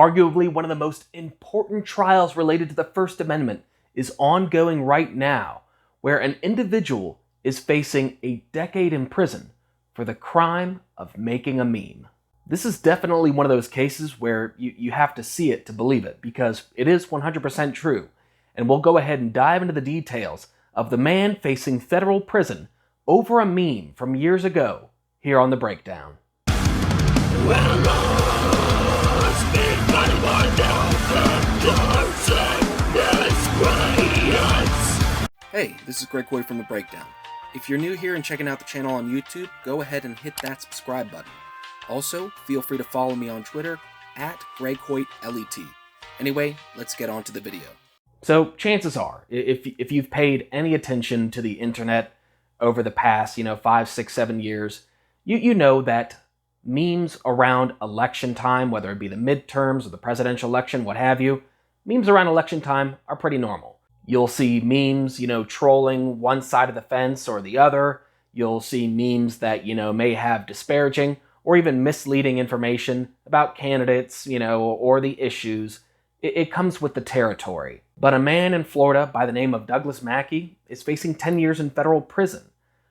Arguably one of the most important trials related to the First Amendment is ongoing right now, where an individual is facing a decade in prison for the crime of making a meme. This is definitely one of those cases where you have to see it to believe it, because it is 100% true. And we'll go ahead and dive into the details of the man facing federal prison over a meme from years ago here on The Breakdown. Hey, this is Hoyt from The Breakdown. If you're new here and checking out the channel on YouTube, go ahead and hit that subscribe button. Also, feel free to follow me on Twitter at GregHoytLET. Anyway, let's get on to the video. So, chances are, if you've paid any attention to the internet over the past, 5, 6, 7 years, you know that memes around election time, whether it be the midterms or the presidential election, what have you, memes around election time are pretty normal. You'll see memes, trolling one side of the fence or the other. You'll see memes that, may have disparaging or even misleading information about candidates, or the issues. It comes with the territory. But a man in Florida by the name of Douglas Mackey is facing 10 years in federal prison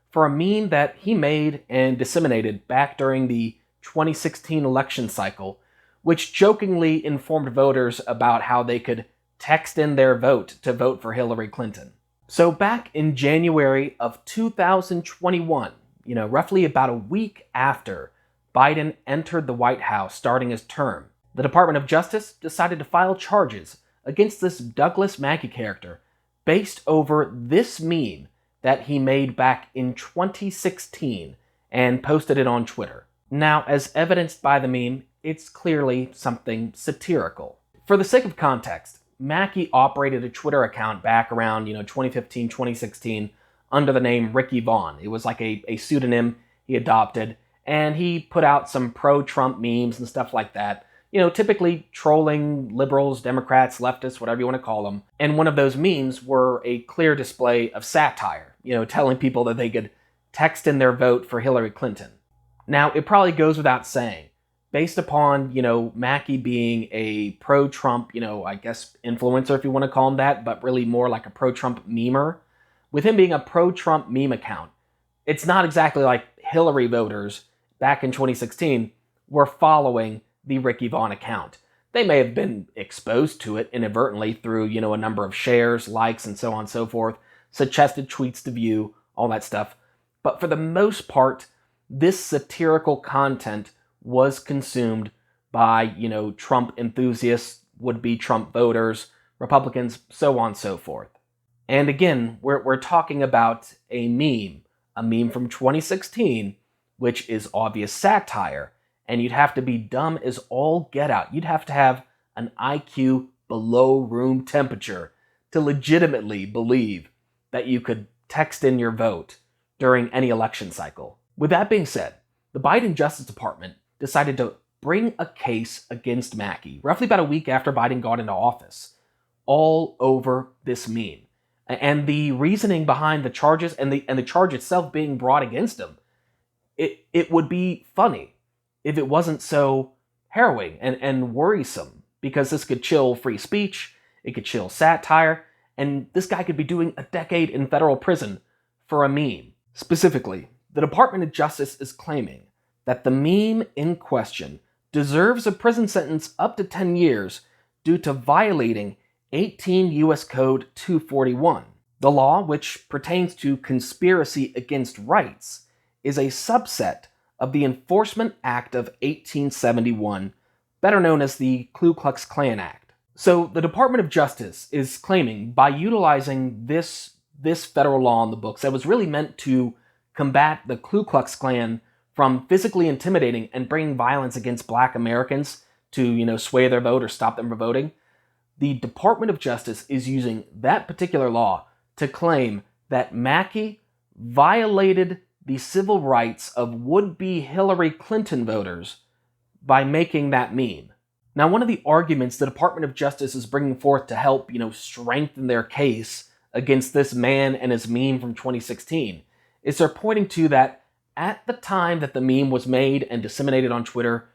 for a meme that he made and disseminated back during the 2016 election cycle, which jokingly informed voters about how they could text in their vote to vote for Hillary Clinton. So back in January of 2021, roughly about a week after Biden entered the White House starting his term, the Department of Justice decided to file charges against this Douglas Mackey character based over this meme that he made back in 2016 and posted it on Twitter. Now, as evidenced by the meme, it's clearly something satirical. For the sake of context, Mackey operated a Twitter account back around 2015, 2016 under the name Ricky Vaughn. It was like a pseudonym he adopted, and he put out some pro-Trump memes and stuff like that. Typically trolling liberals, Democrats, leftists, whatever you want to call them. And one of those memes were a clear display of satire, telling people that they could text in their vote for Hillary Clinton. Now, it probably goes without saying, based upon, Mackey being a pro-Trump, I guess influencer, if you want to call him that, but really more like a pro-Trump memer, with him being a pro-Trump meme account, it's not exactly like Hillary voters back in 2016 were following the Ricky Vaughn account. They may have been exposed to it inadvertently through, a number of shares, likes, and so on and so forth, suggested tweets to view, all that stuff. But for the most part, this satirical content was consumed by, Trump enthusiasts, would-be Trump voters, Republicans, so on and so forth. And again, we're talking about a meme from 2016, which is obvious satire, and you'd have to be dumb as all get out. You'd have to have an IQ below room temperature to legitimately believe that you could text in your vote during any election cycle. With that being said, the Biden Justice Department decided to bring a case against Mackey, roughly about a week after Biden got into office, all over this meme. And the reasoning behind the charges and the charge itself being brought against him, it would be funny if it wasn't so harrowing and worrisome, because this could chill free speech, it could chill satire, and this guy could be doing a decade in federal prison for a meme. Specifically, the Department of Justice is claiming that the meme in question deserves a prison sentence up to 10 years due to violating 18 U.S. Code 241. The law, which pertains to conspiracy against rights, is a subset of the Enforcement Act of 1871, better known as the Ku Klux Klan Act. So the Department of Justice is claiming, by utilizing this federal law in the books that was really meant to combat the Ku Klux Klan from physically intimidating and bringing violence against Black Americans to, sway their vote or stop them from voting, the Department of Justice is using that particular law to claim that Mackey violated the civil rights of would-be Hillary Clinton voters by making that meme. Now, one of the arguments the Department of Justice is bringing forth to help, strengthen their case against this man and his meme from 2016 is they're pointing to that at the time that the meme was made and disseminated on Twitter,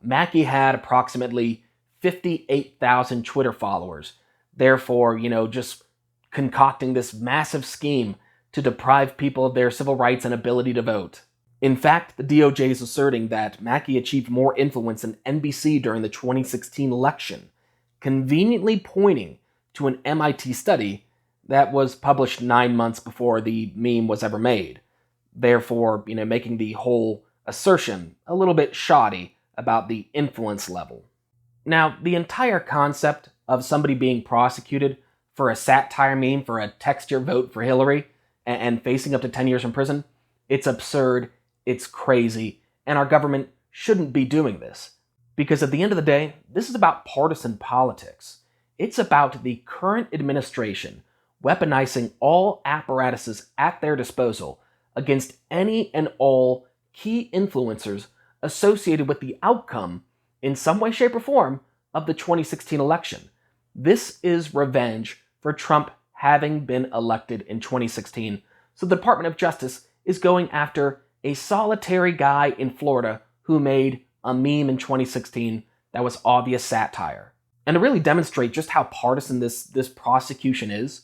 Mackey had approximately 58,000 Twitter followers, therefore, just concocting this massive scheme to deprive people of their civil rights and ability to vote. In fact, the DOJ is asserting that Mackey achieved more influence than NBC during the 2016 election, conveniently pointing to an MIT study that was published 9 months before the meme was ever made, therefore, making the whole assertion a little bit shoddy about the influence level. Now, the entire concept of somebody being prosecuted for a satire meme, for a text your vote for Hillary, and facing up to 10 years in prison, it's absurd, it's crazy, and our government shouldn't be doing this. Because at the end of the day, this is about partisan politics. It's about the current administration weaponizing all apparatuses at their disposal against any and all key influencers associated with the outcome, in some way, shape, or form, of the 2016 election. This is revenge for Trump having been elected in 2016, so the Department of Justice is going after a solitary guy in Florida who made a meme in 2016 that was obvious satire. And to really demonstrate just how partisan this prosecution is,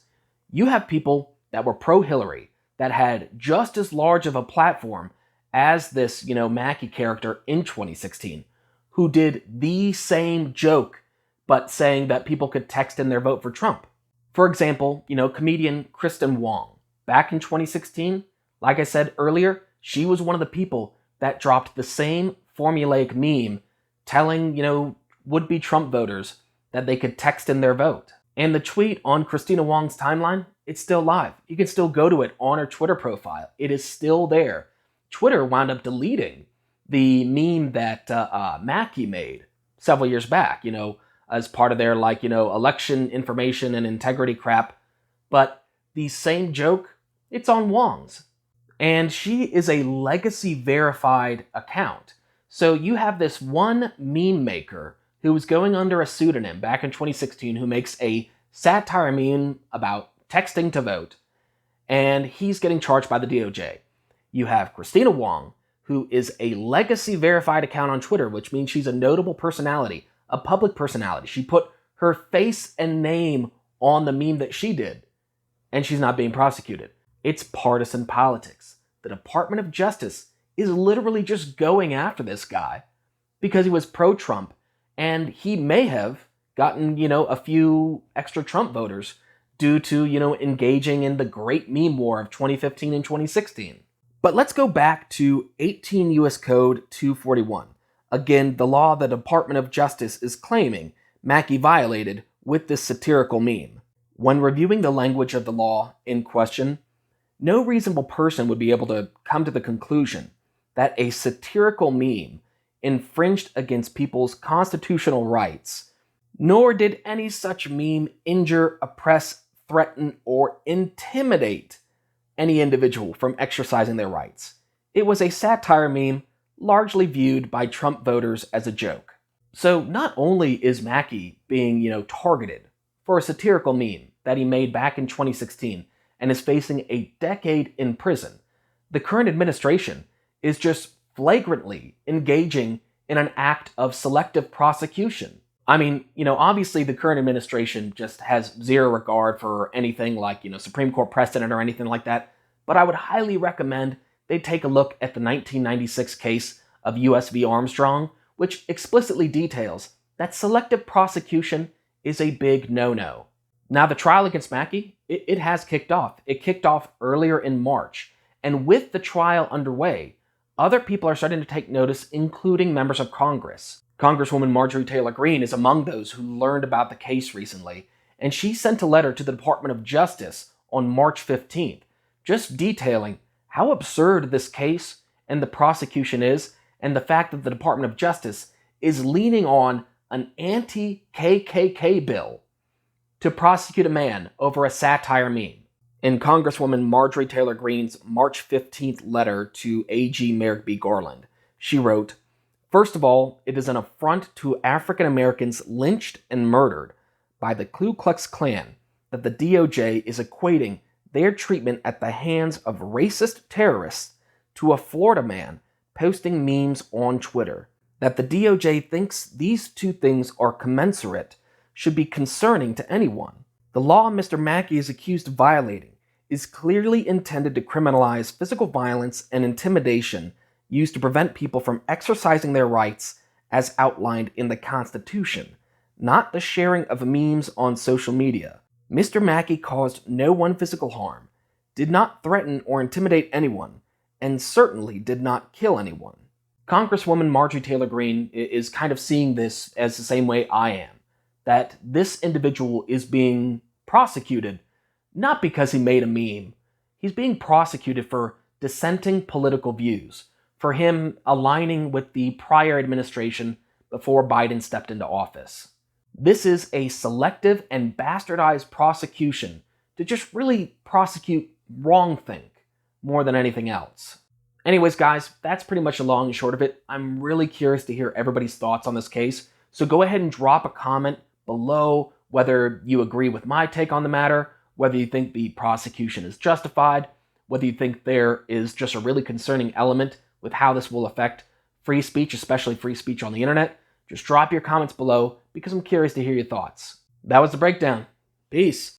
you have people that were pro-Hillary, that had just as large of a platform as this, Mackey character in 2016, who did the same joke, but saying that people could text in their vote for Trump. For example, comedian Kristen Wong. Back in 2016, like I said earlier, she was one of the people that dropped the same formulaic meme telling, would-be Trump voters that they could text in their vote. And the tweet on Christina Wong's timeline, it's still live. You can still go to it on her Twitter profile. It is still there. Twitter wound up deleting the meme that Mackey made several years back, as part of their, election information and integrity crap. But the same joke, it's on Wong's. And she is a legacy-verified account. So you have this one meme maker who was going under a pseudonym back in 2016 who makes a satire meme about texting to vote, and he's getting charged by the DOJ. You have Christina Wong, who is a legacy-verified account on Twitter, which means she's a notable personality, a public personality. She put her face and name on the meme that she did, and she's not being prosecuted. It's partisan politics. The Department of Justice is literally just going after this guy because he was pro-Trump, and he may have gotten, a few extra Trump voters due to, engaging in the great meme war of 2015 and 2016. But let's go back to 18 U.S. Code 241. Again, the law the Department of Justice is claiming Mackey violated with this satirical meme. When reviewing the language of the law in question, no reasonable person would be able to come to the conclusion that a satirical meme infringed against people's constitutional rights, nor did any such meme injure, oppress, threaten, or intimidate any individual from exercising their rights. It was a satire meme largely viewed by Trump voters as a joke. So not only is Mackey being, targeted for a satirical meme that he made back in 2016 and is facing a decade in prison, the current administration is just flagrantly engaging in an act of selective prosecution. I mean, obviously the current administration just has zero regard for anything like, Supreme Court precedent or anything like that, but I would highly recommend they take a look at the 1996 case of U.S. v. Armstrong, which explicitly details that selective prosecution is a big no-no. Now, the trial against Mackey, it has kicked off. It kicked off earlier in March, and with the trial underway, other people are starting to take notice, including members of Congress. Congresswoman Marjorie Taylor Greene is among those who learned about the case recently, and she sent a letter to the Department of Justice on March 15th, just detailing how absurd this case and the prosecution is, and the fact that the Department of Justice is leaning on an anti-KKK bill to prosecute a man over a satire meme. In Congresswoman Marjorie Taylor Greene's March 15th letter to AG Merrick B. Garland, she wrote, "First of all, it is an affront to African Americans lynched and murdered by the Ku Klux Klan that the DOJ is equating their treatment at the hands of racist terrorists to a Florida man posting memes on Twitter. That the DOJ thinks these two things are commensurate should be concerning to anyone. The law Mr. Mackey is accused of violating is clearly intended to criminalize physical violence and intimidation used to prevent people from exercising their rights as outlined in the Constitution, not the sharing of memes on social media. Mr. Mackey caused no one physical harm, did not threaten or intimidate anyone, and certainly did not kill anyone. Congresswoman Marjorie Taylor Greene is kind of seeing this as the same way I am, that this individual is being prosecuted not because he made a meme. He's being prosecuted for dissenting political views, for him aligning with the prior administration before Biden stepped into office. This is a selective and bastardized prosecution to just really prosecute wrongthink more than anything else. Anyways, guys, that's pretty much the long and short of it. I'm really curious to hear everybody's thoughts on this case, so go ahead and drop a comment below whether you agree with my take on the matter, whether you think the prosecution is justified, whether you think there is just a really concerning element with how this will affect free speech, especially free speech on the internet. Just drop your comments below because I'm curious to hear your thoughts. That was The Breakdown. Peace.